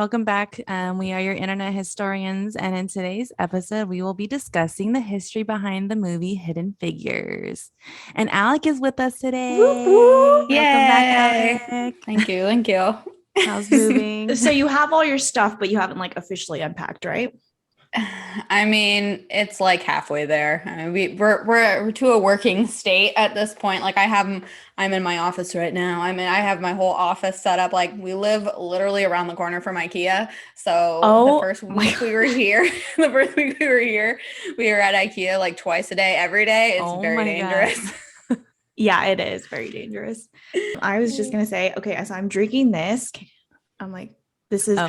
welcome back. We are your internet historians, and in today's episode, we will be discussing the history behind the movie Hidden Figures. And Alec is with us Whoop, today. whoop. Welcome back, Yay! Alec. Thank you. Thank you. How's moving? So you have all your stuff, but you haven't like officially unpacked, right? I mean, it's like halfway there. I mean, we're to a working state at this point. Like I'm in my office right now. I have my whole office set up. Like we live literally around the corner from IKEA. So the first week we were here, we were at IKEA like twice a day, every day. It's very dangerous. Yeah, it is very dangerous. I was just gonna say, okay, so I'm drinking this. I'm like, this is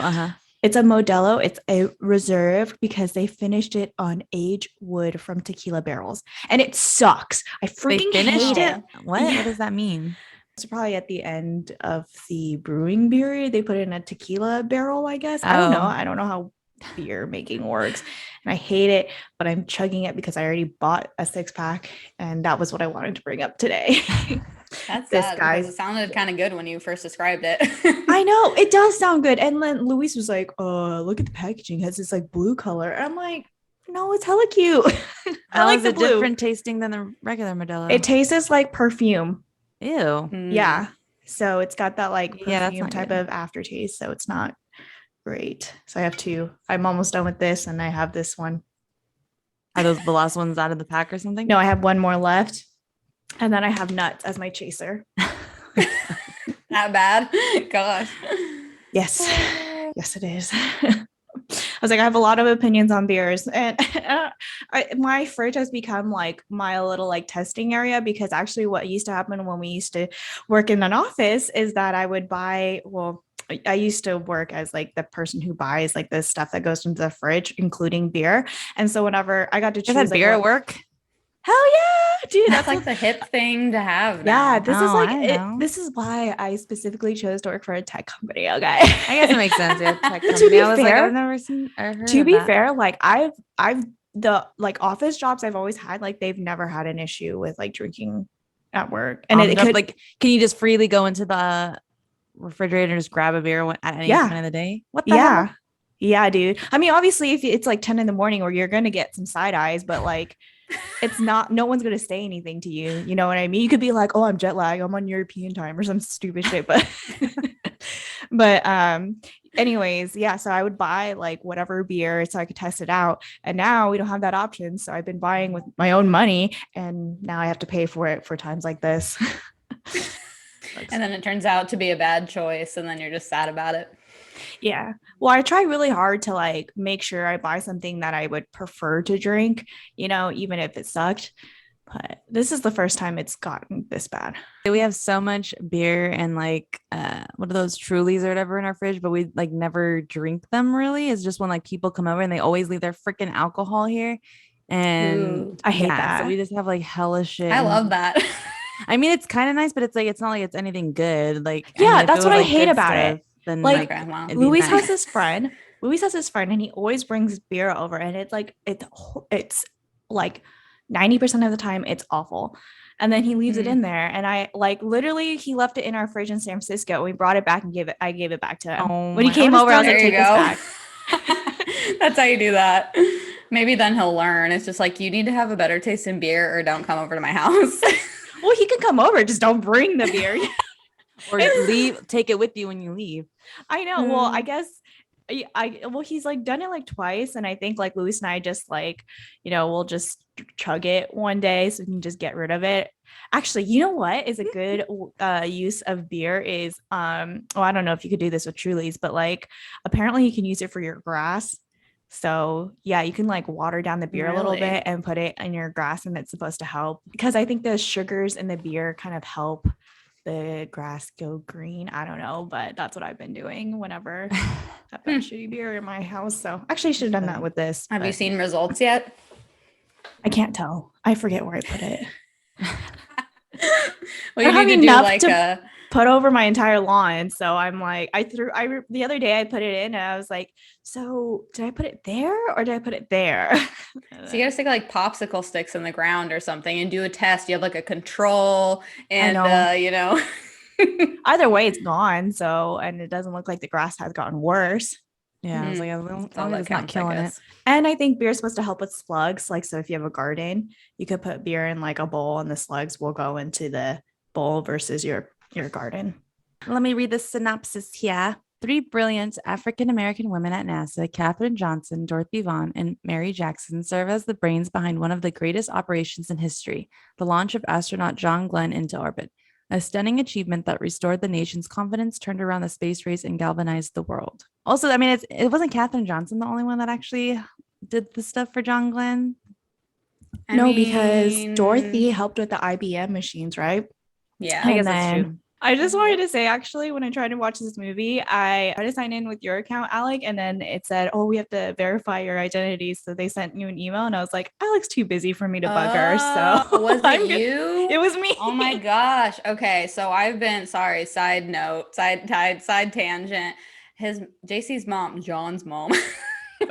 It's a Modelo. It's a reserve because they finished it on aged wood from tequila barrels, and it sucks. I freaking hate it. What? Yeah. What does that mean? It's probably at the end of the brewing period. They put it in a tequila barrel, I guess. I don't know. I don't know how beer making works, and I hate it, but I'm chugging it because I already bought a 6-pack, and that was what I wanted to bring up today. That's sad because it sounded kind of good when you first described it. I know it does sound good. And then Luis was like, look at the packaging. It has this like blue color. And I'm like, no, it's hella cute. I like the blue. Different tasting than the regular Modelo. It tastes like perfume. Ew. Yeah. So it's got that like perfume type of aftertaste. So it's not great. So I have two. I'm almost done with this, and I have this one. Are those the last ones out of the pack or something? No, I have one more left. And then I have nuts as my chaser. Not bad. Gosh. Yes. Yes, it is. I was like, I have a lot of opinions on beers, and my fridge has become like my little like testing area, because actually what used to happen when we used to work in an office is that I would buy, I used to work as like the person who buys like the stuff that goes into the fridge, including beer. And so whenever I got to choose beer at work, hell yeah, dude, that's like the hip thing to have now. Yeah, this is like this is why I specifically chose to work for a tech company. Okay, I guess it makes sense. Yeah, tech company. To be fair, I've never seen or heard to of be that. fair, like I've the like office jobs I've always had, like they've never had an issue with like drinking at work. And it could like, can you just freely go into the refrigerator and just grab a beer at any time of the day? What the hell? Yeah, dude. I mean, obviously if it's like 10 a.m, where you're gonna get some side eyes, but like it's not, no one's gonna say anything to you, you know what I mean? You could be like, oh, I'm jet lag, I'm on European time or some stupid shit, but anyways, yeah, so I would buy like whatever beer so I could test it out, and now we don't have that option, so I've been buying with my own money, and now I have to pay for it for times like this. And then it turns out to be a bad choice, and then you're just sad about it. Yeah. Well, I try really hard to like make sure I buy something that I would prefer to drink, you know, even if it sucked. But this is the first time it's gotten this bad. We have so much beer and like what are those Trulies or whatever in our fridge, but we like never drink them really. It's just when like people come over and they always leave their freaking alcohol here. And I hate that. So we just have like hella shit. I love that. I mean, it's kind of nice, but it's like, it's not like it's anything good. Like, yeah, that's what I hate about it. Then like Luis has this friend. Luis has this friend, and he always brings beer over, and it's like it's like 90% of the time it's awful, and then he leaves it in there, and I like literally he left it in our fridge in San Francisco. We brought it back and I gave it back to him when he came over. I was like, take this back. That's how you do that. Maybe then he'll learn. It's just like, you need to have a better taste in beer, or don't come over to my house. Well, he can come over, just don't bring the beer. Or take it with you when you leave. I know. Well, I guess he's like done it like twice, and I think like Luis and I just like, you know, we'll just chug it one day so we can just get rid of it. Actually, you know what is a good use of beer is I don't know if you could do this with Trulies, but like apparently you can use it for your grass. So yeah, you can like water down the beer a little bit and put it in your grass, and it's supposed to help, because I think the sugars in the beer kind of help the grass go green. I don't know, but that's what I've been doing whenever I've got shitty beer in my house. So actually I should have done that with this. Have you seen results yet? I can't tell. I forget where I put it. Well, you need to do like a put over my entire lawn. So I'm like, the other day I put it in, and I was like, so did I put it there or did I put it there? So you gotta stick like popsicle sticks in the ground or something and do a test. You have like a control, and you know. Either way, it's gone. So, and it doesn't look like the grass has gotten worse. Yeah, I was like, as long That's as all that it's not counts, I killing it. guess. And I think beer is supposed to help with slugs. Like, so if you have a garden, you could put beer in like a bowl and the slugs will go into the bowl versus your garden. Let me read the synopsis here. 3 brilliant African American women at NASA, Katherine Johnson, Dorothy Vaughn, and Mary Jackson, serve as the brains behind one of the greatest operations in history, the launch of astronaut John Glenn into orbit. A stunning achievement that restored the nation's confidence, turned around the space race, and galvanized the world. Also, I mean, it wasn't Katherine Johnson the only one that actually did the stuff for John Glenn. Because Dorothy helped with the IBM machines, right? Yeah, I And guess that's then true. I just wanted to say, actually, when I tried to watch this movie, I tried to sign in with your account, Alec, and then it said, "Oh, we have to verify your identity." So they sent you an email, and I was like, "Alec's too busy for me to bug her." So was I'm it good. you? It was me. Oh my gosh. Okay, so I've been sorry. Side note, side tangent. His JC's mom, John's mom.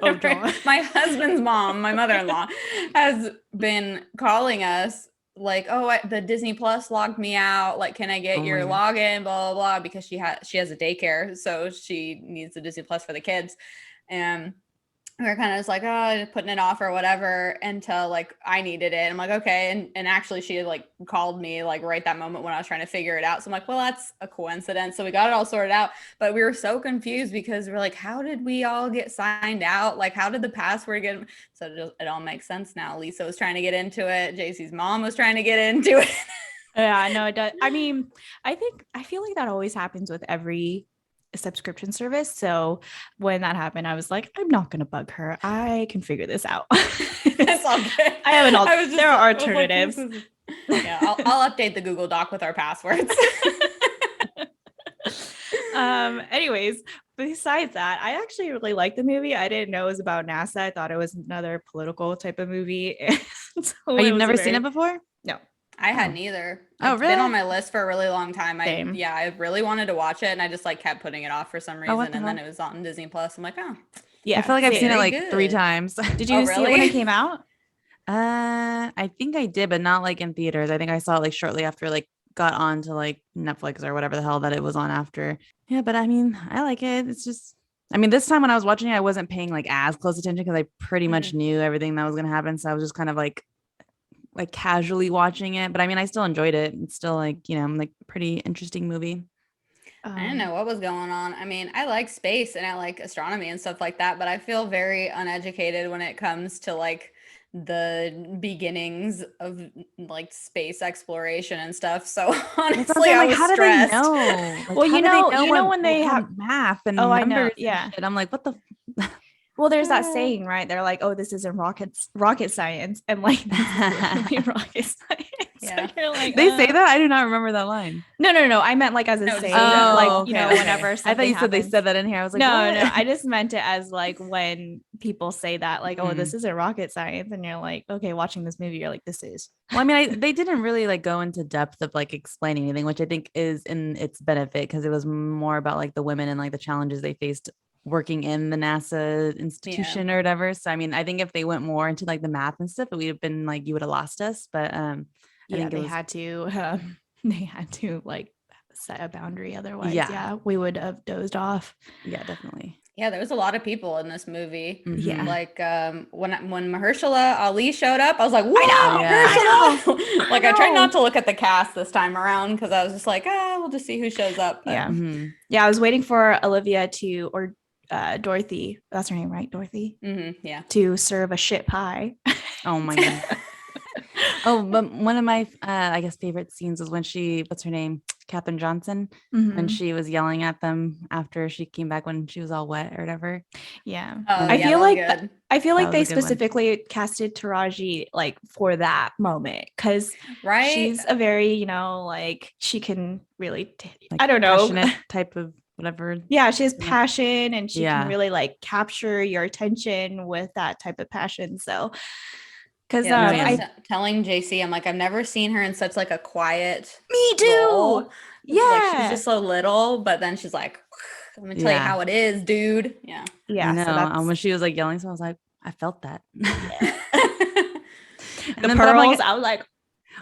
Oh, John. My husband's mom, my mother-in-law, has been calling us like, oh, the Disney Plus logged me out. Like, can I get your login? Blah blah blah. Because she has a daycare, so she needs the Disney Plus for the kids, and we were kind of just like, oh, putting it off or whatever until like I needed it. I'm like, okay. And actually she had like called me like right that moment when I was trying to figure it out. So I'm like, well, that's a coincidence. So we got it all sorted out, but we were so confused because we're like, how did we all get signed out? Like, how did the password get? So it all makes sense now. Lisa was trying to get into it. JC's mom was trying to get into it. Yeah, no, it does. I mean, I feel like that always happens with every subscription service. So when that happened, I was like, I'm not gonna bug her. I can figure this out. It's all good. I have there are alternatives. Yeah, I'll update the Google Doc with our passwords. Anyways, besides that, I actually really liked the movie. I didn't know it was about NASA. I thought it was another political type of movie. So Oh, you've never seen it before? No. I hadn't either. Oh, It's really? been on my list for a really long time. Same. I really wanted to watch it, and I just like kept putting it off for some reason. what the And then hell? it was on Disney Plus. I'm like, oh, Yeah. I feel like I've seen it Very like 3 good. times. Did you see it when it came out? I think I did, but not like in theaters. I think I saw it like shortly after like got on to like Netflix or whatever the hell that it was on after. Yeah, but I mean, I like it. It's just, I mean, this time when I was watching it, I wasn't paying like as close attention because I pretty much knew everything that was gonna happen. So I was just kind of like casually watching it. But I mean, I still enjoyed it. It's still like, you know, like pretty interesting movie. I didn't know what was going on. I mean, I like space and I like astronomy and stuff like that, but I feel very uneducated when it comes to like the beginnings of like space exploration and stuff. So honestly, I was how do stressed. they know? Like, Well, how you do they know when they have math and Oh, I know, numbers yeah. and shit? I'm like, what the Well, there's that saying, right? They're like, "Oh, this isn't rocket science," and like, this is literally rocket science. Yeah. So you're like, they say that? I do not remember that line. No. I meant like as a No, saying, oh, like okay, you know, okay. whenever I something thought you said they happens. said that in here. I was like, no, what? I just meant it as like when people say that, like, "Oh, this isn't rocket science," and you're like, "Okay, watching this movie, you're like, this is." Well, I mean, they didn't really like go into depth of like explaining anything, which I think is in its benefit because it was more about like the women and like the challenges they faced working in the NASA institution or whatever. So I mean, I think if they went more into like the math and stuff, it would have been like you would have lost us. But I think they had to like set a boundary. Otherwise, yeah, we would have dozed off. Yeah, definitely. Yeah, there was a lot of people in this movie. Yeah. Like when Mahershala Ali showed up, I was like, "Whoa, I know. Mahershala!" Like I tried not to look at the cast this time around because I was just like, we'll just see who shows up. But, Yeah, I was waiting for Olivia or Dorothy. That's her name, right? Dorothy. Yeah. To serve a shit pie. Oh my god. Oh, but one of my I guess favorite scenes was when what's her name? Katherine Johnson, when she was yelling at them after she came back when she was all wet or whatever. Yeah. I feel like they specifically casted Taraji like for that moment because she's a very, you know, like she can really like I don't know, passionate type of whatever. Yeah, she has passion and she can really like capture your attention with that type of passion. So because I telling JC, I'm like, I've never seen her in such like a quiet. Me too. Role. Yeah, like, she's just so little, but then she's like, "I'm gonna tell you how it is, dude." Yeah, I know. So when she was like yelling, so I was like, I felt that. The pearls, I was like,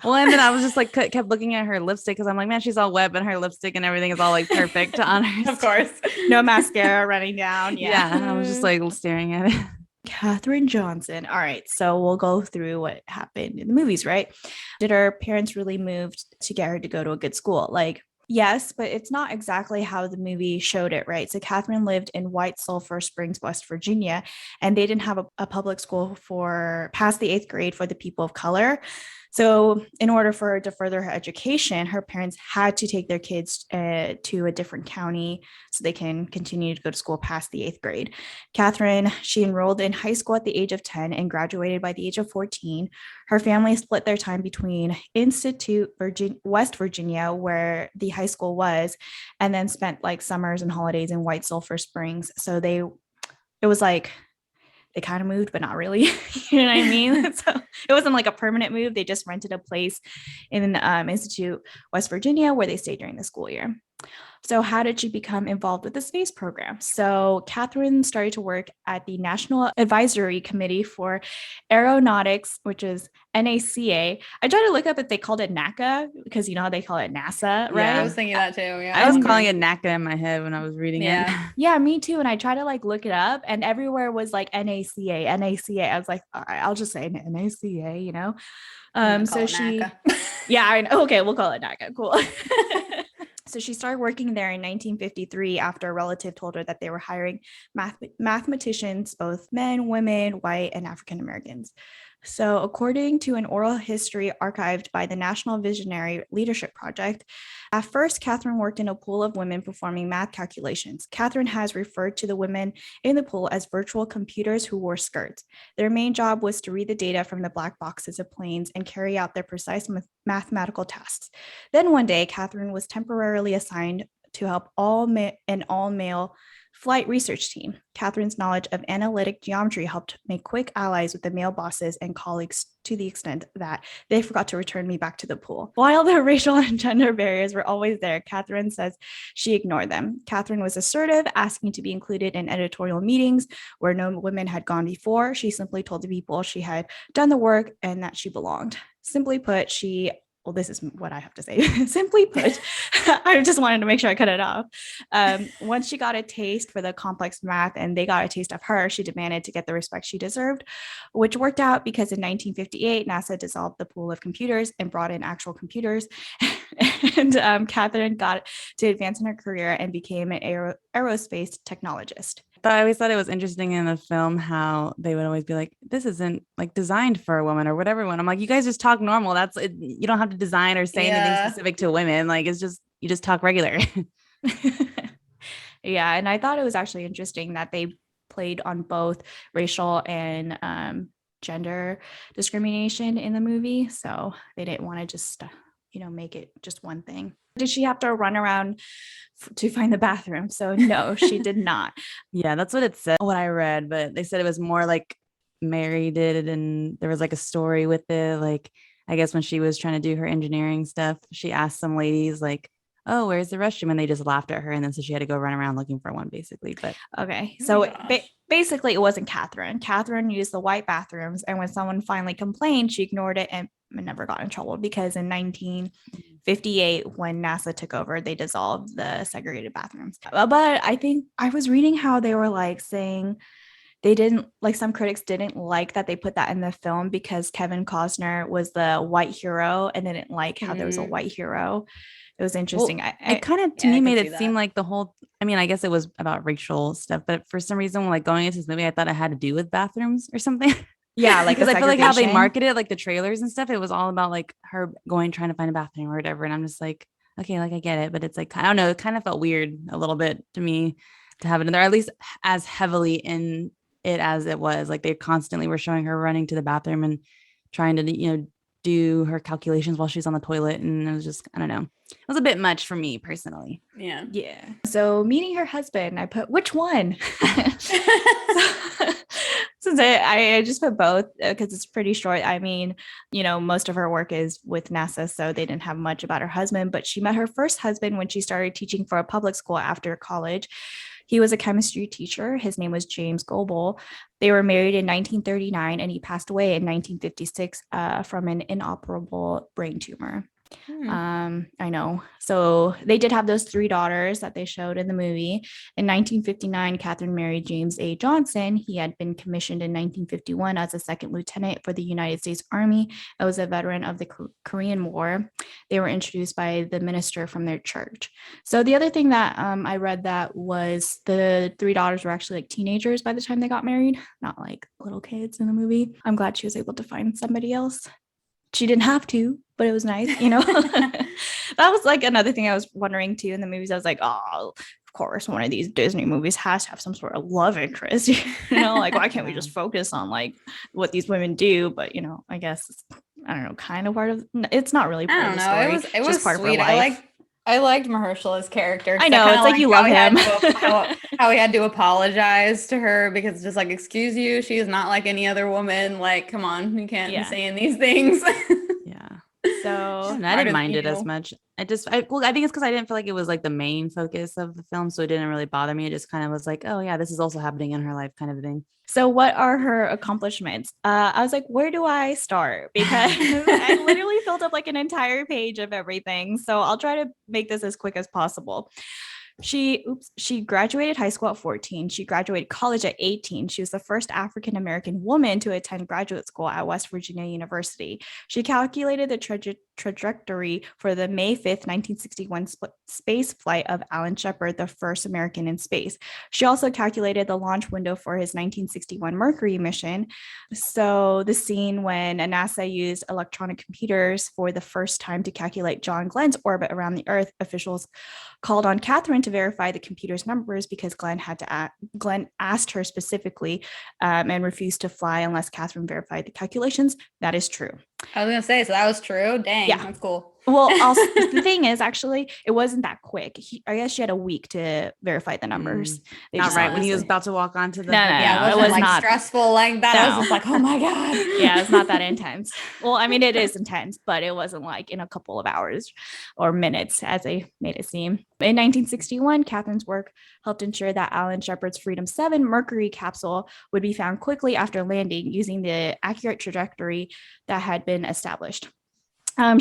Well, and then I was just like kept looking at her lipstick because I'm like, man, she's all wet, but her lipstick and everything is all like perfect on her. Of course. No mascara running down. Yeah. I was just like staring at it. Katherine Johnson. All right. So we'll go through what happened in the movies, right? Did her parents really move to get her to go to a good school? Like, yes, but it's not exactly how the movie showed it, right? So Katherine lived in White Sulphur Springs, West Virginia, and they didn't have a public school for past the 8th grade for the people of color. So, in order for her to further her education, her parents had to take their kids to a different county so they can continue to go to school past the 8th grade. Katherine, she enrolled in high school at the age of 10 and graduated by the age of 14. Her family split their time between West Virginia, where the high school was, and then spent like summers and holidays in White Sulphur Springs. So it was like they kind of moved, but not really. You know what I mean? So it wasn't like a permanent move. They just rented a place in Institute, West Virginia, where they stayed during the school year. So how did she become involved with the space program? So Katherine started to work at the National Advisory Committee for Aeronautics, which is NACA. I tried to look up if they called it NACA because you know how they call it NASA, right? Yeah, I was thinking that too. Yeah. I was calling it NACA in my head when I was reading it. Yeah, me too. And I tried to like look it up and everywhere was like NACA, NACA. I was like, all right, I'll just say NACA, you know? So she, yeah, I know. Okay, we'll call it NACA. Cool. So she started working there in 1953 after a relative told her that they were hiring mathematicians, both men, women, white, and African Americans. So according to an oral history archived by the National Visionary Leadership Project, at first, Katherine worked in a pool of women performing math calculations. Katherine has referred to the women in the pool as virtual computers who wore skirts. Their main job was to read the data from the black boxes of planes and carry out their precise mathematical tasks. Then one day, Katherine was temporarily assigned to help an all-male flight research team. Katherine's knowledge of analytic geometry helped make quick allies with the male bosses and colleagues to the extent that they forgot to return me back to the pool. While the racial and gender barriers were always there, Katherine says she ignored them. Katherine was assertive, asking to be included in editorial meetings where no women had gone before. She simply told the people she had done the work and that she belonged. Simply put, well, this is what I have to say. Simply put, I just wanted to make sure I cut it off. Once she got a taste for the complex math and they got a taste of her, she demanded to get the respect she deserved, which worked out because in 1958, NASA dissolved the pool of computers and brought in actual computers. And Katherine got to advance in her career and became an aerospace technologist. But I always thought it was interesting in the film how they would always be like, this isn't like designed for a woman or whatever. When I'm like, you guys just talk normal. That's it. You don't have to design or say anything specific to women. Like it's just, you just talk regular. Yeah. And I thought it was actually interesting that they played on both racial and gender discrimination in the movie. So they didn't want to just, make it just one thing. Did she have to run around to find the bathroom? So no, she did not. Yeah, that's what it said, what I read, but they said it was more like Mary did it, and there was like a story with it. Like, I guess when she was trying to do her engineering stuff, she asked some ladies like, oh, where's the restroom? And they just laughed at her. And then so she had to go run around looking for one basically. But okay. So basically it wasn't Katherine. Katherine used the white bathrooms. And when someone finally complained, she ignored it and never got in trouble because in 1958, when NASA took over, they dissolved the segregated bathrooms. But I think I was reading how they were like saying they didn't like, some critics didn't like that they put that in the film because Kevin Costner was the white hero and they didn't like how there was a white hero. It was interesting. Well, it kind of to me made it seem like the whole, I mean, I guess it was about racial stuff, but for some reason, like going into this movie, I thought it had to do with bathrooms or something. Yeah, like because I feel like how they marketed like the trailers and stuff, it was all about like her trying to find a bathroom or whatever. And I'm just like, okay, like I get it, but it's like, I don't know, it kind of felt weird a little bit to me to have it in there, at least as heavily in it as it was. Like they constantly were showing her running to the bathroom and trying to, do her calculations while she's on the toilet. And it was just, I don't know. It was a bit much for me personally. Yeah. So meeting her husband, I put which one? Since I just put both because it's pretty short. I mean, most of her work is with NASA, so they didn't have much about her husband, but she met her first husband when she started teaching for a public school after college. He was a chemistry teacher. His name was James Goebel. They were married in 1939, and he passed away in 1956 from an inoperable brain tumor. I know. So they did have those 3 daughters that they showed in the movie. In 1959, Katherine married James A. Johnson. He had been commissioned in 1951 as a second lieutenant for the United States Army. I was a veteran of the Korean War. They were introduced by the minister from their church. So the other thing that I read that was the 3 daughters were actually like teenagers by the time they got married, not like little kids in the movie. I'm glad she was able to find somebody else. She didn't have to, but it was nice, you know. That was like another thing I was wondering too in the movies. I was like, oh, of course, one of these Disney movies has to have some sort of love interest, you know, like why can't we just focus on like what these women do? But you know, I guess it's, I don't know, kind of part of, it's not really part of the story. It was part sweet. Of her life. I liked Mahershala's character. I know, it's like you love him. How he had to apologize to her because it's just like, excuse you, she is not like any other woman. Like, come on, you can't be saying these things. Yeah. So I didn't mind it as much. I think it's because I didn't feel like it was like the main focus of the film, so it didn't really bother me. It just kind of was like, oh yeah, this is also happening in her life, kind of a thing. So what are her accomplishments? I was like, where do I start? Because I literally filled up like an entire page of everything. So I'll try to make this as quick as possible. She graduated high school at 14. She graduated college at 18. She was the first African-American woman to attend graduate school at West Virginia University. She calculated the trajectory for the May 5th, 1961 space flight of Alan Shepard, the first American in space. She also calculated the launch window for his 1961 Mercury mission. So the scene when NASA used electronic computers for the first time to calculate John Glenn's orbit around the Earth, officials called on Katherine to verify the computer's numbers because Glenn asked her specifically and refused to fly unless Katherine verified the calculations. That is true. I was gonna say, so that was true. Dang, yeah, that's cool. Well, also the thing is, actually, it wasn't that quick. I guess she had a week to verify the numbers. Not right when he was about to walk onto the. Yeah, it wasn't like not stressful like that. I was just like, oh my god. Yeah, it's not that intense. Well, I mean, it is intense, but it wasn't like in a couple of hours or minutes, as they made it seem. In 1961, Katherine's work helped ensure that Alan Shepard's Freedom 7 Mercury capsule would be found quickly after landing using the accurate trajectory that had been established.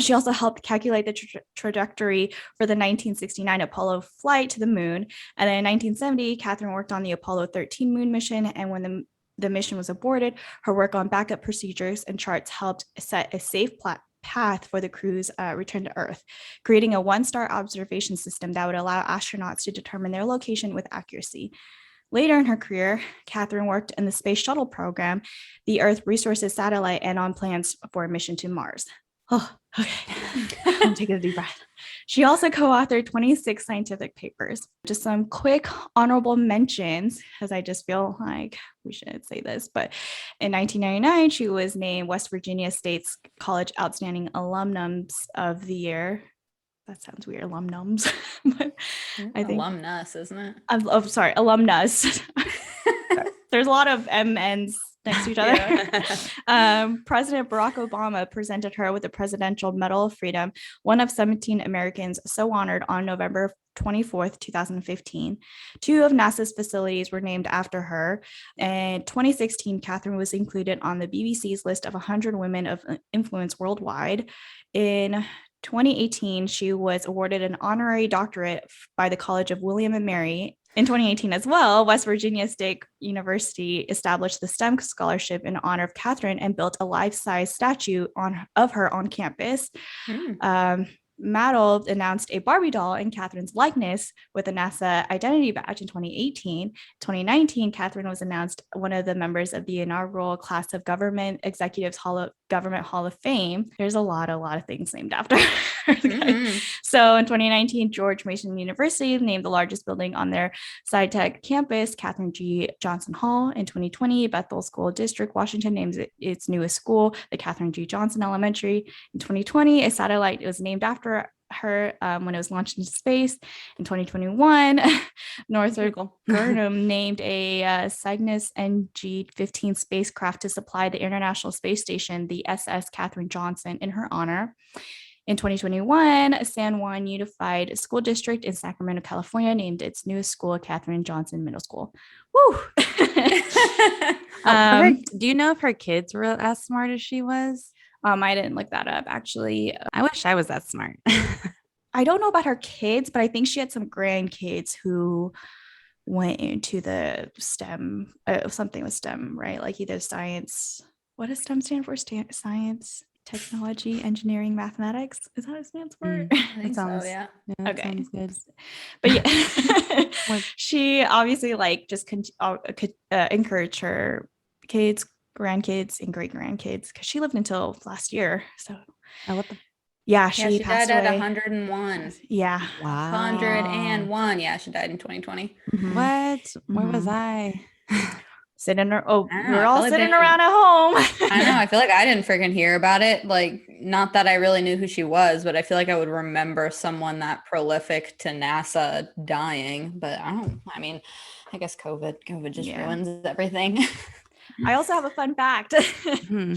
She also helped calculate the trajectory for the 1969 Apollo flight to the moon. And then in 1970, Katherine worked on the Apollo 13 moon mission. And when the mission was aborted, her work on backup procedures and charts helped set a safe path for the crew's return to Earth, creating a one-star observation system that would allow astronauts to determine their location with accuracy. Later in her career, Katherine worked in the Space Shuttle program, the Earth Resources Satellite, and on plans for a mission to Mars. Oh, okay. I'm taking a deep breath. She also co-authored 26 scientific papers. Just some quick honorable mentions, as I just feel like we should say this. But in 1999, she was named West Virginia State's College Outstanding Alumnums of the Year. That sounds weird, alumnums. But I think alumnus, isn't it? Sorry, alumnus. There's a lot of MNs next to each other. Yeah. President Barack Obama presented her with the Presidential Medal of Freedom, one of 17 Americans so honored on November 24th, 2015. 2 of NASA's facilities were named after her. In 2016, Katherine was included on the BBC's list of 100 women of influence worldwide. In 2018, she was awarded an honorary doctorate by the College of William and Mary. In 2018 as well, West Virginia State University established the STEM scholarship in honor of Katherine and built a life-size statue of her on campus. Mattel announced a Barbie doll in Katherine's likeness with a NASA identity badge in 2018. 2019, Katherine was announced one of the members of the inaugural class of Government Executives Government Hall of Fame. There's a lot of things named after her. Mm-hmm. So in 2019, George Mason University named the largest building on their SciTech campus, Katherine G. Johnson Hall. In 2020, Bethel School District, Washington names its newest school, the Katherine G. Johnson Elementary. In 2020, a satellite was named after her when it was launched into space. In 2021, Northrop Grumman named a Cygnus NG-15 spacecraft to supply the International Space Station, the SS Katherine Johnson, in her honor. In 2021, San Juan Unified School District in Sacramento, California, named its newest school Katherine Johnson Middle School. Woo! Do you know if her kids were as smart as she was? I didn't look that up actually. I wish I was that smart. I don't know about her kids, but I think she had some grandkids who went into the STEM, something with STEM, right? Like either science. What does STEM stand for? Science, technology, engineering, mathematics. Is that what it stands for? I think sounds, so, yeah. that Okay. sounds good. But yeah, she obviously like just encouraged her kids, grandkids, and great grandkids because she lived until last year. So, what the? Yeah, She passed died away. at 101. Yeah. Wow. 101. Yeah, she died in 2020. Mhm. What? Where was Mhm. I? Sitting we're I all feel like sitting around at home. I know. I feel like I didn't freaking hear about it. Like, not that I really knew who she was, but I feel like I would remember someone that prolific to NASA dying. But I mean, I guess COVID just Yeah. ruins everything. I also have a fun fact. Hmm.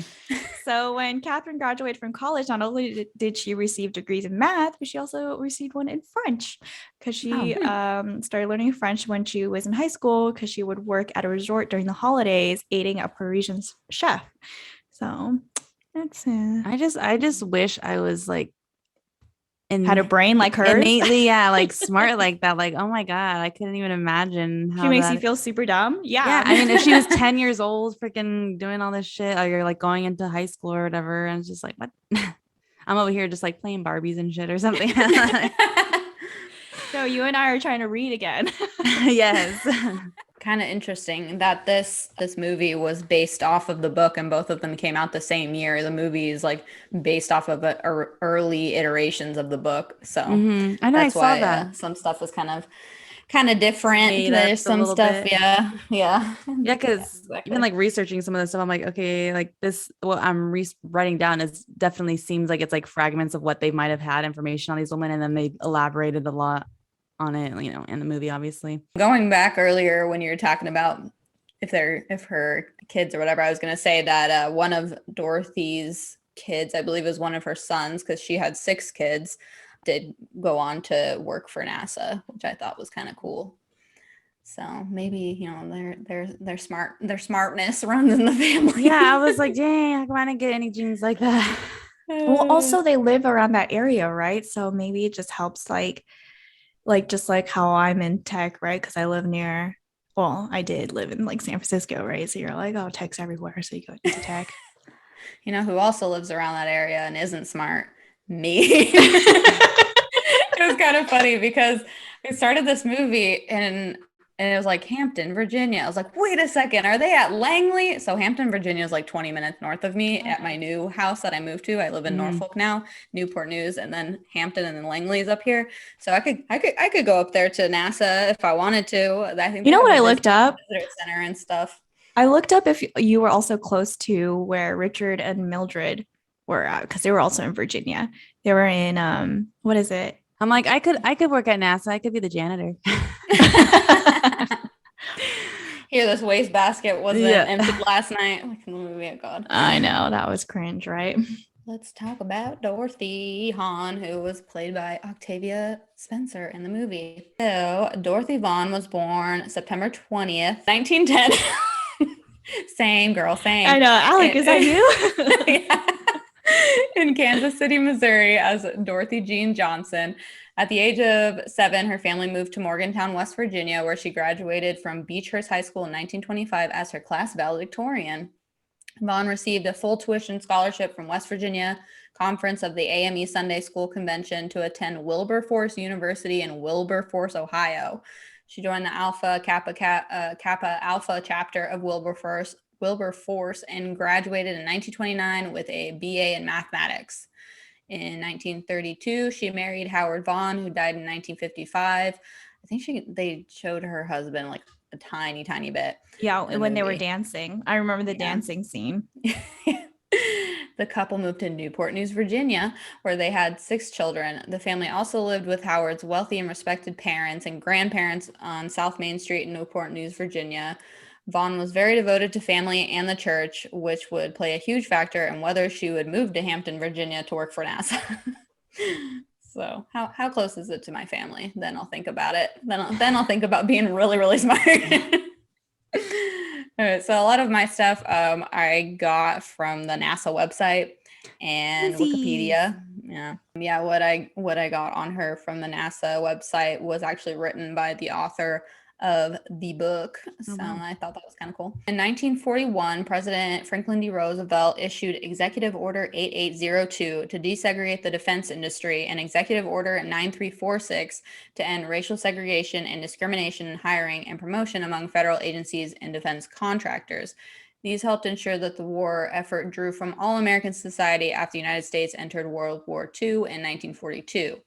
So when Katherine graduated from college, not only did she receive degrees in math, but she also received one in French because she started learning French when she was in high school because she would work at a resort during the holidays, aiding a Parisian chef. So that's I just wish I was like had a brain like hers. innately, yeah, like smart like that. Like, oh my God, I couldn't even imagine how She makes that you feel super dumb. Yeah, I mean, if she was 10 years old, freaking doing all this shit, or you're like going into high school or whatever, and it's just like, what? I'm over here just like playing Barbies and shit or something. So you and I are trying to read again. Yes. Kind of interesting that this movie was based off of the book, and both of them came out the same year. The movie is like based off of early iterations of the book, so I know, that's I why saw that. some stuff was kind of different. Made up There's a some little stuff, bit. yeah. Yeah, Yeah, because exactly. even like researching some of this stuff, I'm like, okay, like this, what I'm writing down is definitely seems like it's like fragments of what they might have had information on these women, and then they elaborated a lot on it, you know, in the movie, obviously. Going back earlier when you were talking about if her kids or whatever, I was going to say that one of Dorothy's kids, I believe is one of her sons, because she had 6 kids, did go on to work for NASA, which I thought was kind of cool. So maybe, you know, their smartness runs in the family. Yeah, I was like, dang, I want to get any genes like that. Well, also they live around that area, right? So maybe it just helps like just like how I'm in tech, right? Because I live near, well, I did live in like San Francisco, right? So you're like, oh, tech's everywhere. So you go into tech. You know who also lives around that area and isn't smart? Me. It was kind of funny because we started this movie and it was like Hampton, Virginia. I was like, wait a second, are they at Langley? So Hampton, Virginia is like 20 minutes north of me at my new house that I moved to. I live in Norfolk now, Newport News, and then Hampton, and then Langley is up here. So I could go up there to NASA if I wanted to. I think You know what I looked up? Visitor center and stuff. I looked up if you were also close to where Richard and Mildred were at, because they were also in Virginia. They were in what is it? I'm like, I could work at NASA. I could be the janitor. Here, this wastebasket wasn't emptied last night. Like in the movie, oh God. I know, that was cringe, right? Let's talk about Dorothy Vaughn, who was played by Octavia Spencer in the movie. So Dorothy Vaughn was born September 20th, 1910. Same girl, same. I know. Alec, is that you? Yeah. In Kansas City, Missouri, as Dorothy Jean Johnson. At the age of 7, her family moved to Morgantown, West Virginia, where she graduated from Beechhurst High School in 1925 as her class valedictorian. Vaughn received a full tuition scholarship from West Virginia Conference of the AME Sunday School Convention to attend Wilberforce University in Wilberforce, Ohio. She joined the Kappa Alpha chapter of Wilberforce and graduated in 1929 with a BA in mathematics. In 1932, she married Howard Vaughn, who died in 1955. I think they showed her husband like a tiny bit. Yeah, when they were dancing. I remember the dancing scene. The couple moved to Newport News, Virginia, where they had 6 children. The family also lived with Howard's wealthy and respected parents and grandparents on South Main Street in Newport News, Virginia. Vaughn was very devoted to family and the church, which would play a huge factor in whether she would move to Hampton, Virginia to work for NASA. So how close is it to my family? Then I'll think about it. Then I'll think about being really, really smart. All right, so a lot of my stuff I got from the NASA website and Wikipedia. Yeah, what I got on her from the NASA website was actually written by the author of the book. So I thought that was kind of cool. In 1941, President Franklin D. Roosevelt issued Executive Order 8802 to desegregate the defense industry and Executive Order 9346 to end racial segregation and discrimination in hiring and promotion among federal agencies and defense contractors. These helped ensure that the war effort drew from all American society after the United States entered World War II in 1942.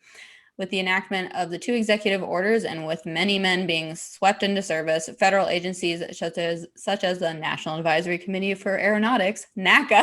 With the enactment of the two executive orders and with many men being swept into service, federal agencies such as the National Advisory Committee for Aeronautics, NACA,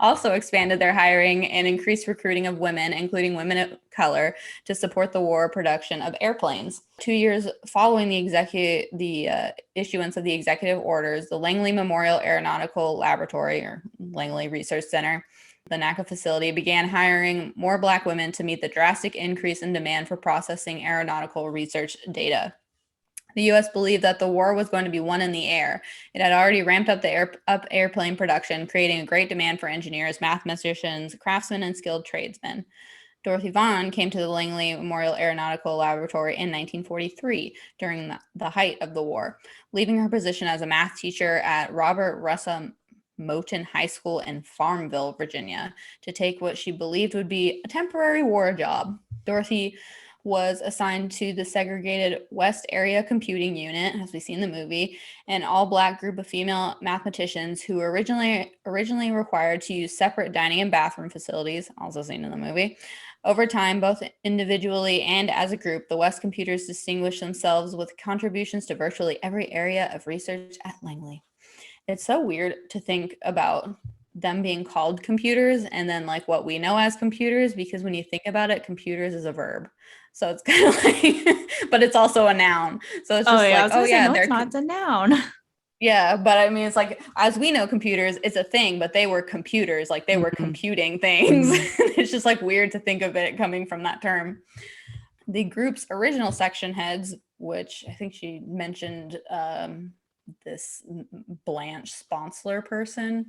also expanded their hiring and increased recruiting of women, including women of color, to support the war production of airplanes. 2 years following the issuance of the executive orders, the Langley Memorial Aeronautical Laboratory, or Langley Research Center, the NACA facility, began hiring more Black women to meet the drastic increase in demand for processing aeronautical research data. The U.S. believed that the war was going to be won in the air. It had already ramped up airplane production, creating a great demand for engineers, mathematicians, craftsmen, and skilled tradesmen. Dorothy Vaughn came to the Langley Memorial Aeronautical Laboratory in 1943 during the height of the war, leaving her position as a math teacher at Robert Russell Moton High School in Farmville, Virginia, to take what she believed would be a temporary war job. Dorothy was assigned to the segregated West Area Computing Unit, as we see in the movie, an all-Black group of female mathematicians who were originally required to use separate dining and bathroom facilities, also seen in the movie. Over time, both individually and as a group, the West Computers distinguished themselves with contributions to virtually every area of research at Langley. It's so weird to think about them being called computers and then like what we know as computers, because when you think about it, computers is a verb. So it's kind of like, but it's also a noun. So it's just it's not, it's a noun. Yeah, but I mean, it's like, as we know computers, it's a thing, but they were computers, like they were computing things. It's just like weird to think of it coming from that term. The group's original section heads, which I think she mentioned, this Blanche Sponsler person,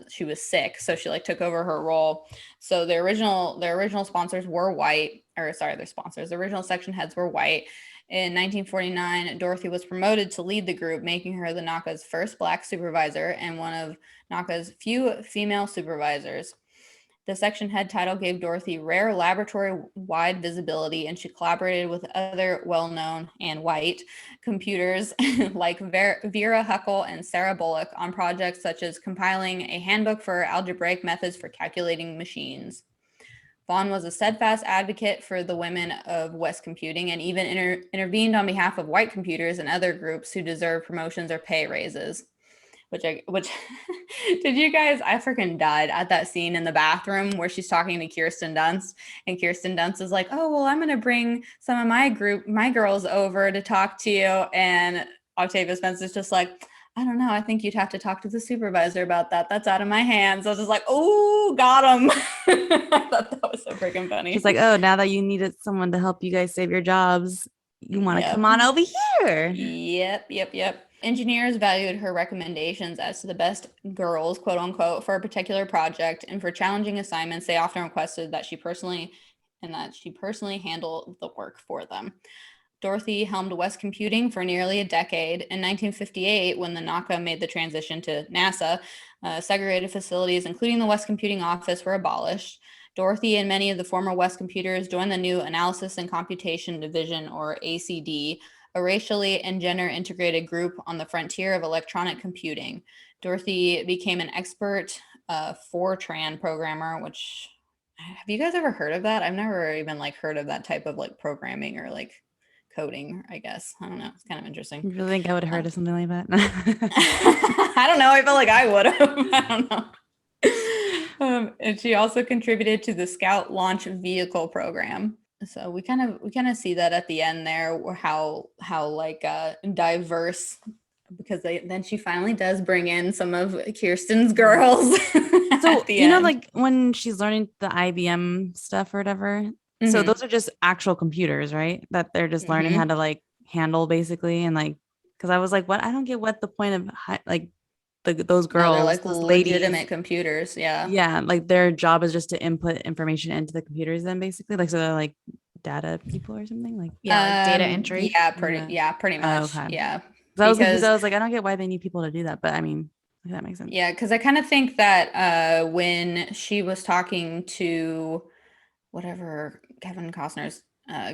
she was sick, so she like took over her role. So their original sponsors were white, the original section heads were white. In 1949, Dorothy was promoted to lead the group, making her the NACA's first Black supervisor and one of NACA's few female supervisors. The section head title gave Dorothy rare laboratory-wide visibility, and she collaborated with other well-known and white computers like Vera Huckel and Sarah Bullock on projects such as compiling a handbook for algebraic methods for calculating machines. Vaughn was a steadfast advocate for the women of West Computing and even intervened on behalf of white computers and other groups who deserved promotions or pay raises. Which did you guys, I freaking died at that scene in the bathroom where she's talking to Kirsten Dunst, and Kirsten Dunst is like, oh, well, I'm going to bring some of my girls over to talk to you. And Octavia Spencer's just like, I don't know. I think you'd have to talk to the supervisor about that. That's out of my hands. I was just like, oh, got him. I thought that was so freaking funny. She's like, oh, now that you needed someone to help you guys save your jobs, you want to come on over here. Yep. Engineers valued her recommendations as to the best girls, quote unquote, for a particular project, and for challenging assignments, they often requested that she personally handle the work for them. Dorothy helmed West Computing for nearly a decade. In 1958, when the NACA made the transition to NASA, segregated facilities, including the West Computing office, were abolished. Dorothy and many of the former West Computers joined the new Analysis and Computation Division, or ACD, a racially and gender integrated group on the frontier of electronic computing. Dorothy became an expert Fortran programmer, which, have you guys ever heard of that? I've never even like heard of that type of like programming or like coding, I guess. I don't know. It's kind of interesting. You really think I would have heard of something like that? I don't know. I felt like I would have. I don't know. And she also contributed to the Scout Launch Vehicle program. So we kind of see that at the end there, how like diverse because then she finally does bring in some of Kirsten's girls. So, at the end. like when she's learning the IBM stuff or whatever, so those are just actual computers, right? That they're just learning how to like handle basically. And like, because I was like, what? I don't get what the point of like those No, they're girls, like those legitimate ladies. computers. Yeah. Yeah, like their job is just to input information into the computers then basically. Like, so they're like data people or something like. Yeah, like data entry. Yeah, pretty Oh, much. okay. Yeah. So I was confused. I was like, I don't get why they need people to do that, but I mean, that makes sense. Yeah, because I kind of think that when she was talking to whatever Kevin Costner's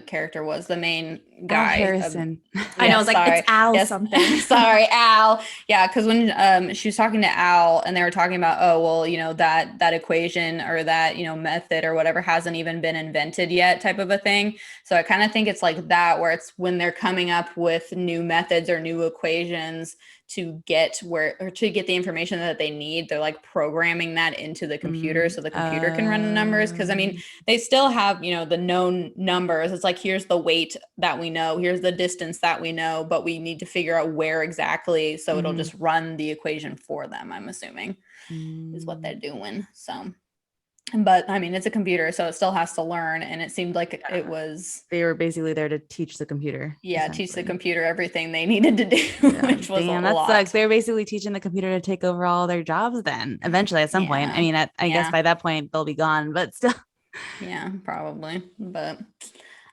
character was, the main Al guy. Harrison. I know, I was like, it's Al something. Sorry, Al. Yeah, because when she was talking to Al and they were talking about, oh, well, you know, that equation or that, you know, method or whatever hasn't even been invented yet type of a thing. So I kind of think it's like that, where it's when they're coming up with new methods or new equations to get the information that they need, they're like programming that into the computer so the computer can run the numbers. Because I mean, they still have, you know, the known numbers. It's like, here's the weight that we know, here's the distance that we know, but we need to figure out where exactly, so it'll just run the equation for them, I'm assuming, is what they're doing. So, but I mean, it's a computer, so it still has to learn, and it seemed like it was, they were basically there to teach the computer. Teach the computer everything they needed to do, which was a that lot. sucks. They're basically teaching the computer to take over all their jobs then eventually at some point. I mean, I guess by that point they'll be gone, but still. Yeah, probably. But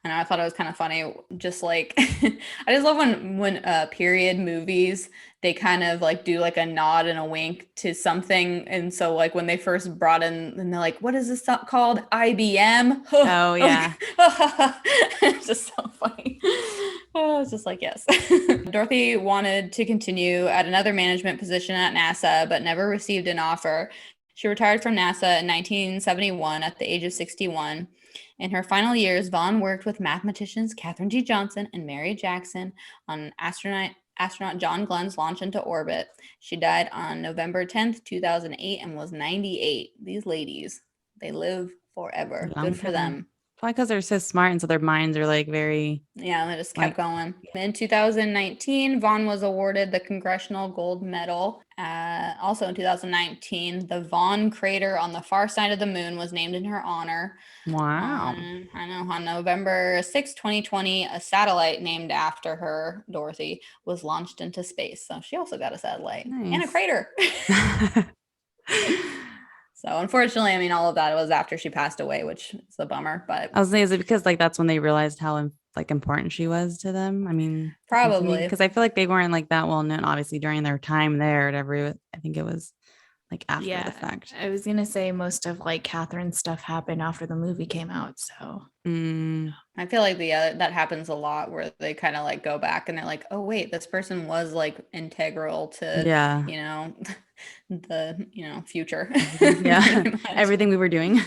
I know, I thought it was kind of funny. Just like, I just love when period movies, they kind of like do like a nod and a wink to something. And so like when they first brought in, and they're like, what is this stuff called? IBM? Oh, yeah. It's just so funny. Oh, it's just like, yes. Dorothy wanted to continue at another management position at NASA, but never received an offer. She retired from NASA in 1971 at the age of 61. In her final years, Vaughn worked with mathematicians Katherine G. Johnson and Mary Jackson on astronaut John Glenn's launch into orbit. She died on November 10th, 2008, and was 98. These ladies, they live forever. Good for them. Probably because they're so smart, and so their minds are like very. Yeah, they just kept going. In 2019, Vaughn was awarded the Congressional Gold Medal. Also in 2019, the Vaughn crater on the far side of the moon was named in her honor. Wow. On November 6, 2020, a satellite named after her, Dorothy, was launched into space. So she also got a satellite and a crater. So unfortunately, I mean, all of that was after she passed away, which is a bummer. But I was saying, is it because like that's when they realized how like important she was to them? I mean, probably, because I feel like they weren't like that well known, obviously, during their time there or whatever. I think it was like after the fact. I was gonna say most of like Catherine's stuff happened after the movie came out. So I feel like that happens a lot, where they kind of like go back and they're like, oh wait, this person was like integral to you know, the, you know, future. Everything we were doing.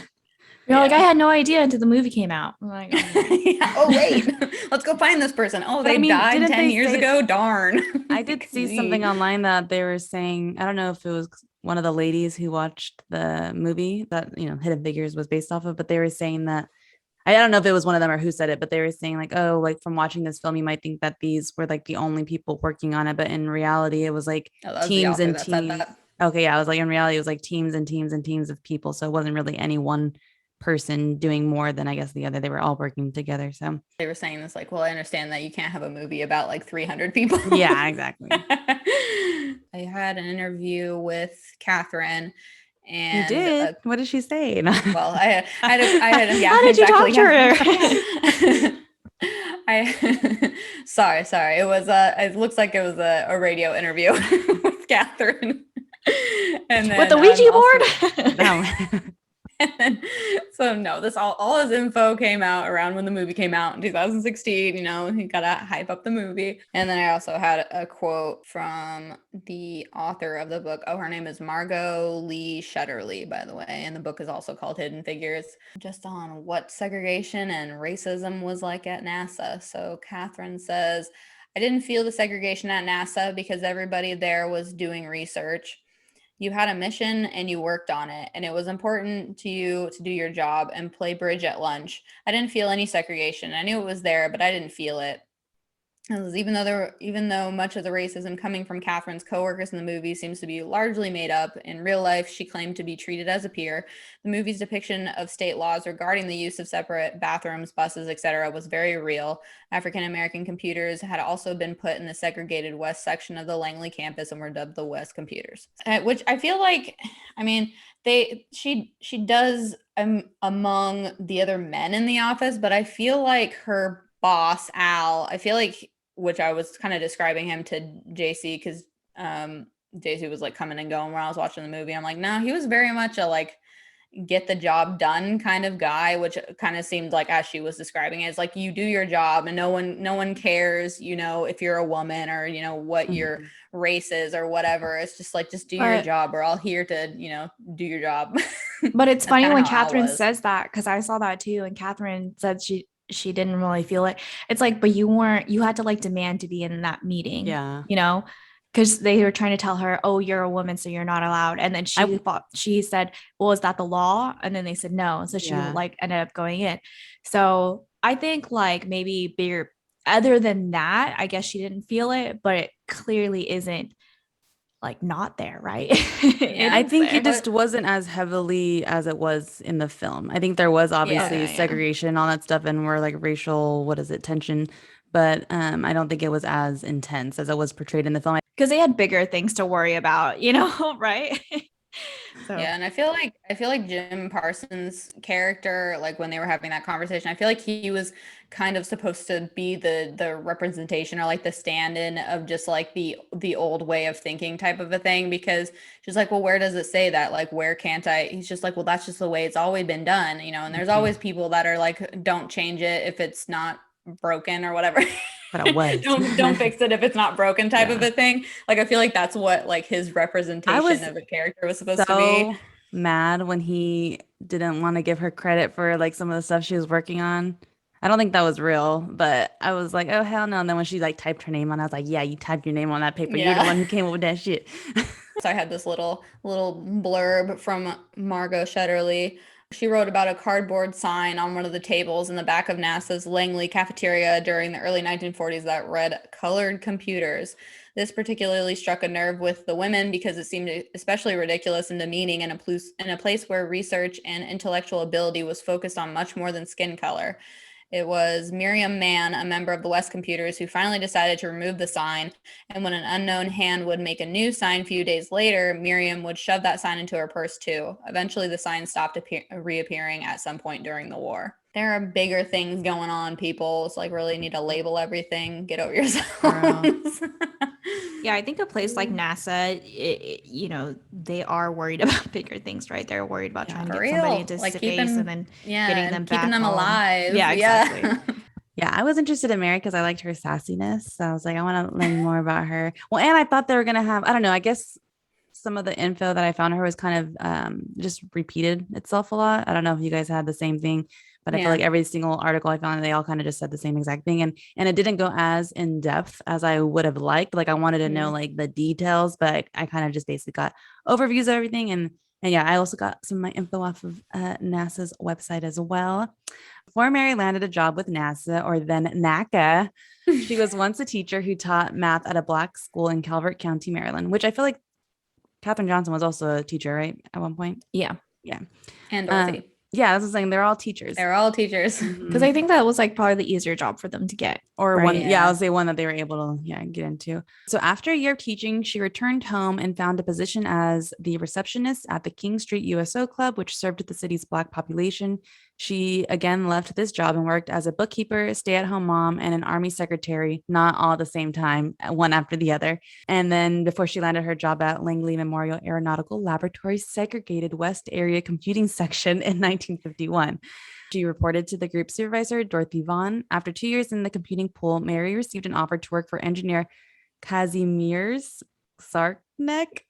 You're like, I had no idea until the movie came out. I'm like, oh wait, let's go find this person. Oh, they died 10 years ago. Darn. I did see something online that they were saying, I don't know if it was one of the ladies who watched the movie that, you know, Hidden Figures was based off of, but they were saying that, I don't know if it was one of them or who said it, but they were saying like, oh, like from watching this film, you might think that these were like the only people working on it. But in reality, it was like teams and teams. Okay. Yeah. I was like, in reality, it was like teams and teams and teams of people. So it wasn't really any one person doing more than I guess the other. They were all working together. So they were saying this like, well, I understand that you can't have a movie about like 300 people. Yeah, exactly. I had an interview with Katherine. And you did? What did she say? Well, I had yeah. How did you talk to her? Sorry. It was it looks like it was a radio interview with Katherine. And then, with the Ouija board? No. And then, so no, this all his info came out around when the movie came out in 2016. You know, he gotta hype up the movie. And then I also had a quote from the author of the book. Oh, her name is Margot Lee Shetterly, by the way. And the book is also called Hidden Figures, just on what segregation and racism was like at NASA. So Katherine says, I didn't feel the segregation at NASA because everybody there was doing research. You had a mission and you worked on it, and it was important to you to do your job and play bridge at lunch. I didn't feel any segregation. I knew it was there, but I didn't feel it. Even though much of the racism coming from Catherine's coworkers in the movie seems to be largely made up, in real life she claimed to be treated as a peer. The movie's depiction of state laws regarding the use of separate bathrooms, buses, etc. was very real. African American computers had also been put in the segregated west section of the Langley campus and were dubbed the West computers. Which I feel like, I mean, she does among the other men in the office, but I feel like her boss Al, I feel like, which I was kind of describing him to JC because JC was like coming and going when I was watching the movie. I'm like, no, he was very much a like get the job done kind of guy, which kind of seemed like, as she was describing it, it's like you do your job and no one cares, you know, if you're a woman or, you know, what your race is or whatever. It's just like, just do your job. We're all here to, you know, do your job. But it's funny when Katherine says that, because I saw that too, and Katherine said she didn't really feel it. It's like, but you had to like demand to be in that meeting. Yeah. You know, because they were trying to tell her, oh, you're a woman, so you're not allowed. And then she said, well, is that the law? And then they said no. So she like ended up going in. So I think like maybe bigger, other than that, I guess she didn't feel it, but it clearly isn't like not there, right? I think it just wasn't as heavily as it was in the film. I think there was obviously segregation and all that stuff, and we're like racial, tension, but I don't think it was as intense as it was portrayed in the film. Because they had bigger things to worry about, you know, right? So. Yeah, and I feel like Jim Parsons' character, like when they were having that conversation, I feel like he was kind of supposed to be the representation or like the stand-in of just like the old way of thinking type of a thing, because she's like, well, where does it say that? Like, where can't I? He's just like, well, that's just the way it's always been done, you know, and there's always people that are like, don't change it if it's not broken or whatever. But it was. don't fix it if it's not broken type of a thing. Like, I feel like that's what like his representation of a character was supposed to be. Mad when he didn't want to give her credit for like some of the stuff she was working on. I don't think that was real, but I was like, oh hell no. And then when she like typed her name on, I was like, yeah, you typed your name on that paper. You're the one who came up with that shit. So I had this little blurb from Margot Shetterly. She wrote about a cardboard sign on one of the tables in the back of NASA's Langley cafeteria during the early 1940s that read "Colored Computers." This particularly struck a nerve with the women because it seemed especially ridiculous and demeaning in a place where research and intellectual ability was focused on much more than skin color. It was Miriam Mann, a member of the West Computers, who finally decided to remove the sign. And when an unknown hand would make a new sign a few days later, Miriam would shove that sign into her purse too. Eventually, the sign stopped reappearing at some point during the war. There are bigger things going on, people. It's like really need to label everything. Get over yourselves. Yeah, I think a place like NASA, you know, they are worried about bigger things, right? They're worried about trying to get somebody into like space and then getting them back keeping them home. alive. Yeah, exactly. Yeah, I was interested in Mary because I liked her sassiness. So I was like, I want to learn more about her. Well, and I thought they were going to have, I don't know, I guess some of the info that I found her was kind of just repeated itself a lot. I don't know if you guys had the same thing, but I feel like every single article I found, they all kind of just said the same exact thing. And it didn't go as in depth as I would have liked. Like I wanted to know like the details, but I kind of just basically got overviews of everything. And yeah, I also got some of my info off of NASA's website as well. Before Mary landed a job with NASA, or then NACA, she was once a teacher who taught math at a Black school in Calvert County, Maryland, which I feel like Katherine Johnson was also a teacher, right? At one point. Yeah. And Dorothy. Yeah, that's what I'm saying. They're all teachers. They're all teachers. Because I think that was like probably the easier job for them to get. Or right? one, yeah, I would say one that they were able to get into. So after a year of teaching, she returned home and found a position as the receptionist at the King Street USO Club, which served the city's Black population. She again left this job and worked as a bookkeeper, stay-at-home mom, and an army secretary, not all at the same time, one after the other. And then before she landed her job at Langley Memorial Aeronautical Laboratory's segregated West Area Computing Section in 1951. She reported to the group supervisor, Dorothy Vaughn. After 2 years in the computing pool, Mary received an offer to work for engineer Kazimierz Sarknek,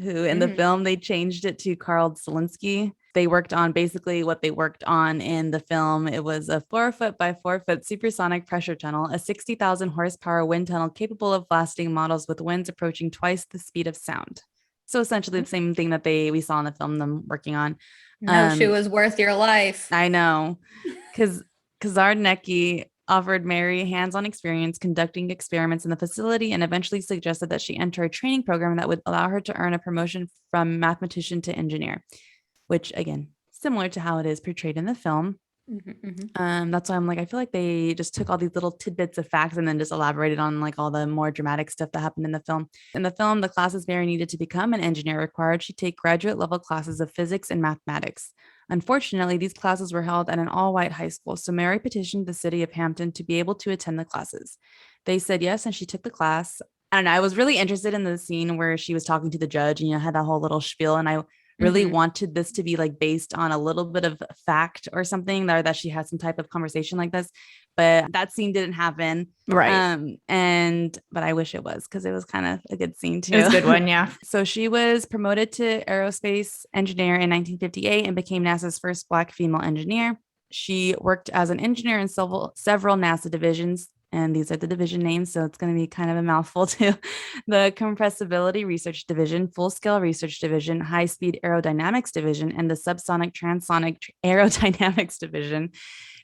who in the film, they changed it to Carl Zelinsky. They worked on basically what they worked on in the film. It was a 4-foot by 4-foot supersonic pressure tunnel, a 60,000 horsepower wind tunnel capable of blasting models with winds approaching twice the speed of sound. So essentially the same thing that we saw in the film them working on. No, she was worth your life. I know, because Zarnecki offered Mary hands-on experience conducting experiments in the facility and eventually suggested that she enter a training program that would allow her to earn a promotion from mathematician to engineer, which again, similar to how it is portrayed in the film. That's why I'm like, I feel like they just took all these little tidbits of facts and then just elaborated on like all the more dramatic stuff that happened in the film. In the film, the classes Mary needed to become an engineer required she take graduate level classes of physics and mathematics. Unfortunately, these classes were held at an all-white high school, so Mary petitioned the city of Hampton to be able to attend the classes. They said yes, and she took the class. I don't know. I was really interested in the scene where she was talking to the judge and, had that whole little spiel. And I really wanted this to be like based on a little bit of fact or something, or that she had some type of conversation like this, but that scene didn't happen. Right. But I wish it was, because it was kind of a good scene too. It was a good one. Yeah. So she was promoted to aerospace engineer in 1958 and became NASA's first Black female engineer. She worked as an engineer in several NASA divisions, and these are the division names, so it's going to be kind of a mouthful too. The Compressibility Research Division, Full-Scale Research Division, High-Speed Aerodynamics Division, and the Subsonic Transonic Aerodynamics Division.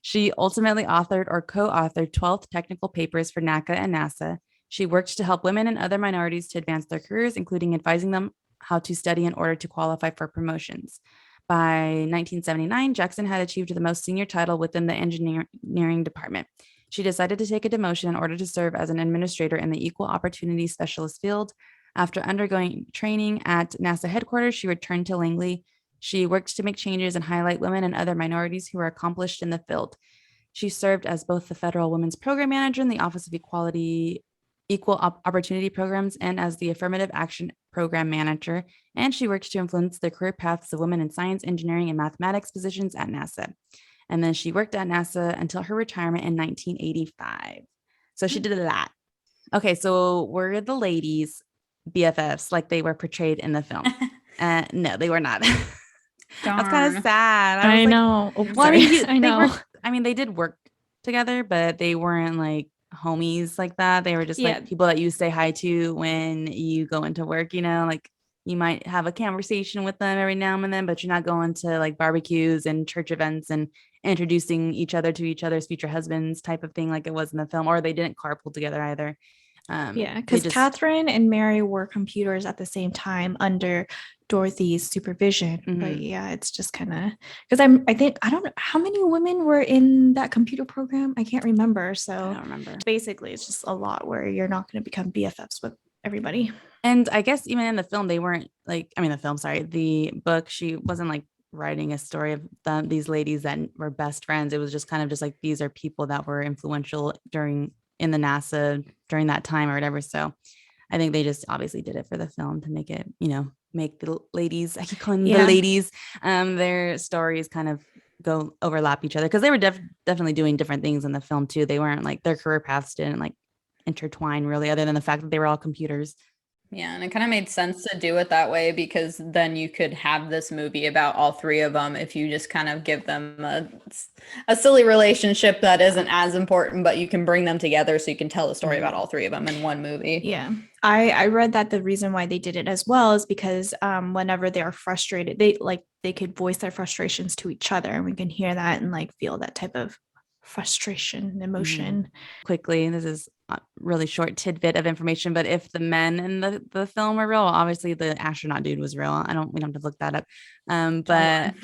She ultimately authored or co-authored 12 technical papers for NACA and NASA. She worked to help women and other minorities to advance their careers, including advising them how to study in order to qualify for promotions. By 1979, Jackson had achieved the most senior title within the engineering department. She decided to take a demotion in order to serve as an administrator in the equal opportunity specialist field. After undergoing training at NASA headquarters, she returned to Langley. She worked to make changes and highlight women and other minorities who are accomplished in the field. She served as both the Federal Women's Program Manager in the Office of Equal Opportunity Programs and as the Affirmative Action Program Manager, and she worked to influence the career paths of women in science, engineering, and mathematics positions at NASA. And then she worked at NASA until her retirement in 1985. So she did a lot. Okay, so were the ladies BFFs like they were portrayed in the film? No, they were not. That's kind of sad. I know. Well, I mean, they did work together, but they weren't like homies like that. They were just like people that you say hi to when you go into work, like you might have a conversation with them every now and then, but you're not going to like barbecues and church events and introducing each other to each other's future husbands type of thing like it was in the film, or they didn't carpool together either. Because Katherine and Mary were computers at the same time under Dorothy's supervision. But it's just kind of because I don't know how many women were in that computer program. I can't remember. So I don't remember. Basically, it's just a lot where you're not going to become BFFs with everybody. And I guess even in the film, they weren't like, the book, she wasn't like writing a story of these ladies that were best friends. It was just kind of just like, these are people that were influential in the NASA during that time or whatever. So I think they just obviously did it for the film to make it, make the ladies, I keep calling them the ladies, their stories kind of go overlap each other, because they were definitely doing different things in the film too. They weren't like, their career paths didn't like intertwine really, other than the fact that they were all computers. Yeah, and it kind of made sense to do it that way, because then you could have this movie about all three of them if you just kind of give them a silly relationship that isn't as important, but you can bring them together so you can tell the story about all three of them in one movie. Yeah. I read that the reason why they did it as well is because whenever they are frustrated, they could voice their frustrations to each other, and we can hear that and like feel that type of frustration and emotion. Quickly, this is a really short tidbit of information, but if the men in the film are real, obviously the astronaut dude was real. We don't have to look that up. But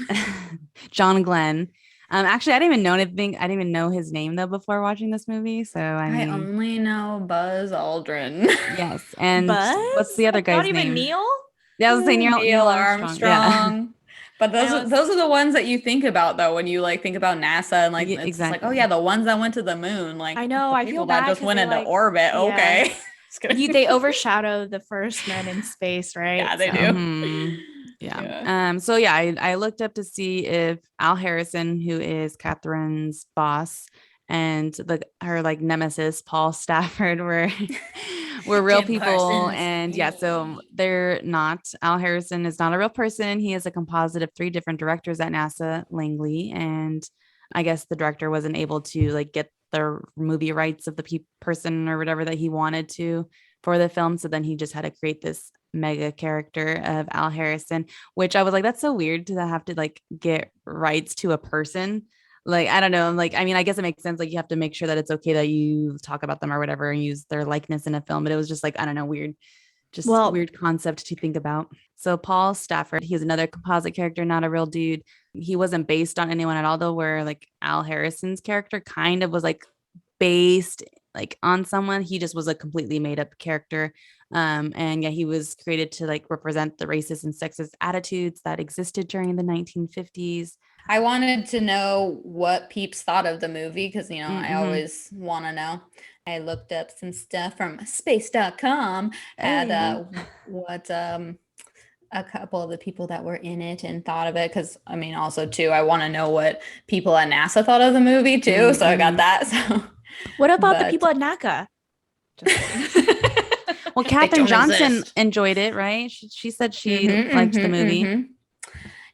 John Glenn. Actually, I didn't even know anything. I didn't even know his name though before watching this movie. So I only know Buzz Aldrin. Yes, and what's the other guy's name? Not even Neil. Yeah, I was saying Neil Armstrong. Yeah. But those are the ones that you think about though when you like think about NASA and like it's exactly. Like, oh yeah, the ones that went to the moon. Like I know, I feel bad that just went into orbit. Yeah. Okay. They overshadow the first men in space, right? Yeah, they do. Mm-hmm. Yeah. So yeah, I looked up to see if Al Harrison, who is Katherine's boss, and her like nemesis Paul Stafford were real Jim people. Parsons. And so they're not. Al Harrison is not a real person. He is a composite of 3 different directors at NASA Langley, and I guess the director wasn't able to like get the movie rights of the person or whatever that he wanted to for the film, so then he just had to create this mega character of Al Harrison, which I was like, that's so weird to have to like get rights to a person. Like, I don't know. Like, I mean, I guess it makes sense. Like, you have to make sure that it's okay that you talk about them or whatever and use their likeness in a film. But it was just like, I don't know, weird, just Well, weird concept to think about. So Paul Stafford, he's another composite character, not a real dude. He wasn't based on anyone at all, though, where like Al Harrison's character kind of was like based like on someone. He just was a completely made up character. And yeah, he was created to like represent the racist and sexist attitudes that existed during the 1950s. I wanted to know what peeps thought of the movie because, I Mm-hmm. always want to know. I looked up some stuff from space.com, had Hey. what a couple of the people that were in it and thought of it because, also too, I want to know what people at NASA thought of the movie too. So I got Mm-hmm. that. So, what about the but people at NACA? Just kidding. Well, they Katherine don't Johnson exist. enjoyed it, right? She said she Mm-hmm, liked the mm-hmm, movie. mm-hmm.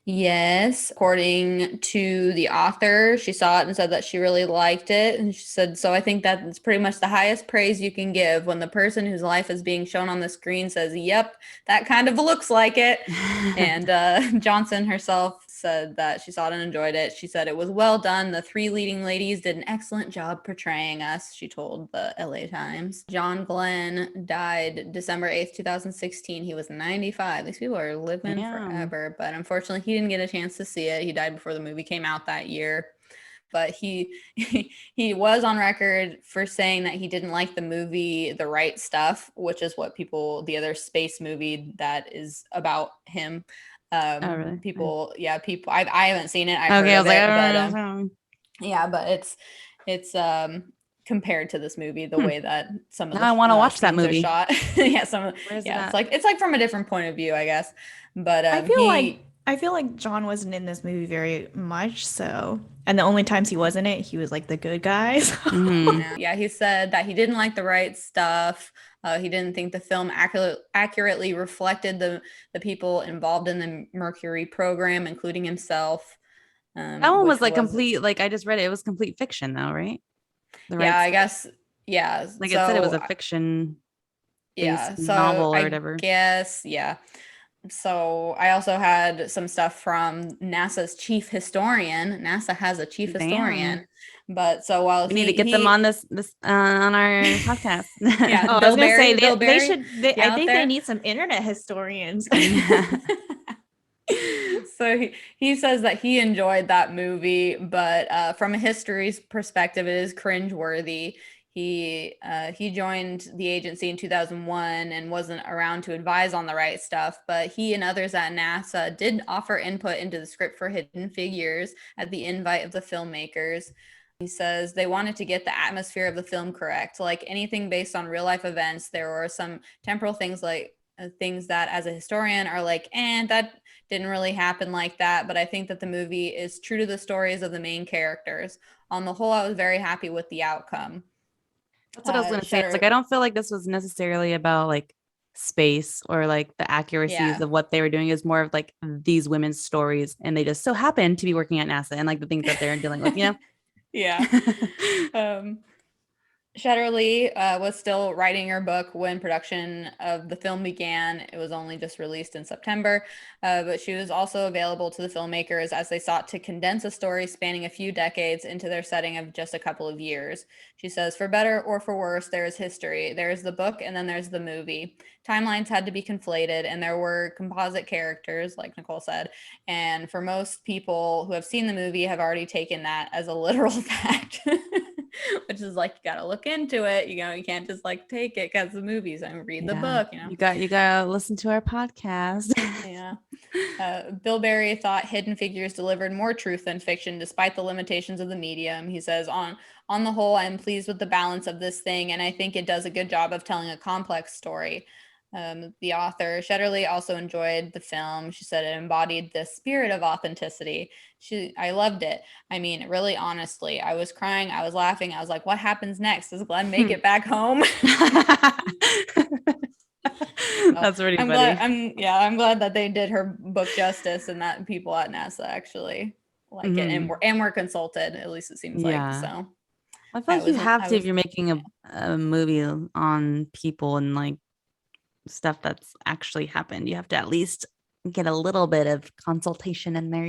Yes, according to the author, she saw it and said that she really liked it. And she said, so I think that's pretty much the highest praise you can give when the person whose life is being shown on the screen says, yep, that kind of looks like it. And Johnson herself said that she saw it and enjoyed it. She said it was well done. The three leading ladies did an excellent job portraying us, she told the LA Times. John Glenn died December 8th, 2016. He was 95. These people are living Damn. forever, but unfortunately he didn't get a chance to see it. He died before the movie came out that year. But he he was on record for saying that he didn't like the movie The Right Stuff, which is what the other space movie that is about him. Oh, really? People, I haven't seen it. I've Okay, heard I of was like, it, I but don't know. yeah, but it's compared to this movie, the way that some of Now I want to the watch that scenes are movie. shot. Yeah, Where is it yeah, at? it's like from a different point of view, I guess. But I feel like John wasn't in this movie very much, so and the only times he was in it, he was like the good guy. So. Mm-hmm. yeah, he said that he didn't like The Right Stuff. He didn't think the film accurately reflected the people involved in the Mercury program, including himself. That one was Which like was, complete, like I just read it. It was complete fiction though, right? The yeah, right I stuff. guess, yeah. Like it said it was So a fiction based yeah, so novel or I whatever. guess, yeah. So I also had some stuff from NASA's chief historian. NASA has a chief Damn. historian, but so while We need to get them on this on our podcast. yeah, Oh, I was gonna say Bill they Berry, should. you I out think they there? need some internet historians. So he says that he enjoyed that movie, but from a history's perspective, it is cringeworthy. He joined the agency in 2001 and wasn't around to advise on The Right Stuff, but he and others at NASA did offer input into the script for Hidden Figures at the invite of the filmmakers. He says they wanted to get the atmosphere of the film correct. Like anything based on real life events, there were some temporal things like things that as a historian are like, and that didn't really happen like that. But I think that the movie is true to the stories of the main characters. On the whole, I was very happy with the outcome. That's what I was gonna say. It's like Shutter, I don't feel like this was necessarily about like space or like the accuracies yeah, of what they were doing. Is more of like these women's stories, and they just so happen to be working at NASA and like the things that they're dealing with, you yeah. know. Shetterly was still writing her book when production of the film began. It was only just released in September, but she was also available to the filmmakers as they sought to condense a story spanning a few decades into their setting of just a couple of years. She says, for better or for worse, there is history. There is the book and then there's the movie. Timelines had to be conflated and there were composite characters, like Nicole said. And for most people who have seen the movie have already taken that as a literal fact. Which is like, you got to look into it. You can't just like take it because the movies and read the Yeah, book, you gotta listen to our podcast. Yeah. Bill Berry thought Hidden Figures delivered more truth than fiction despite the limitations of the medium. He says, on the whole, I'm pleased with the balance of this thing, and I think it does a good job of telling a complex story. The author, Shetterly, also enjoyed the film. She said it embodied the spirit of authenticity. I loved it. I mean, really, honestly, I was crying, I was laughing. I was like, what happens next? Does Glenn make it back home? That's pretty I'm funny. I'm glad that they did her book justice and that people at NASA actually like it and were consulted. At least it seems like Yeah. so. I feel like you have to if you're making a movie on people and like stuff that's actually happened. You have to at least get a little bit of consultation in there,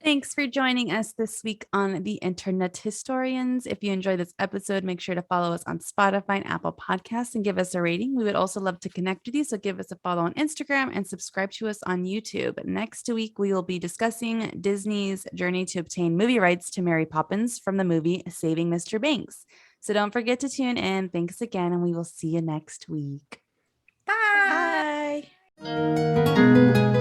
Thanks for joining us this week on The Internet Historians. If you enjoyed this episode, make sure to follow us on Spotify and Apple Podcasts and give us a rating. We would also love to connect with you, so give us a follow on Instagram and subscribe to us on YouTube. Next week, we will be discussing Disney's journey to obtain movie rights to Mary Poppins from the movie Saving Mr. Banks. So don't forget to tune in. Thanks again, and we will see you next week. Bye. Bye.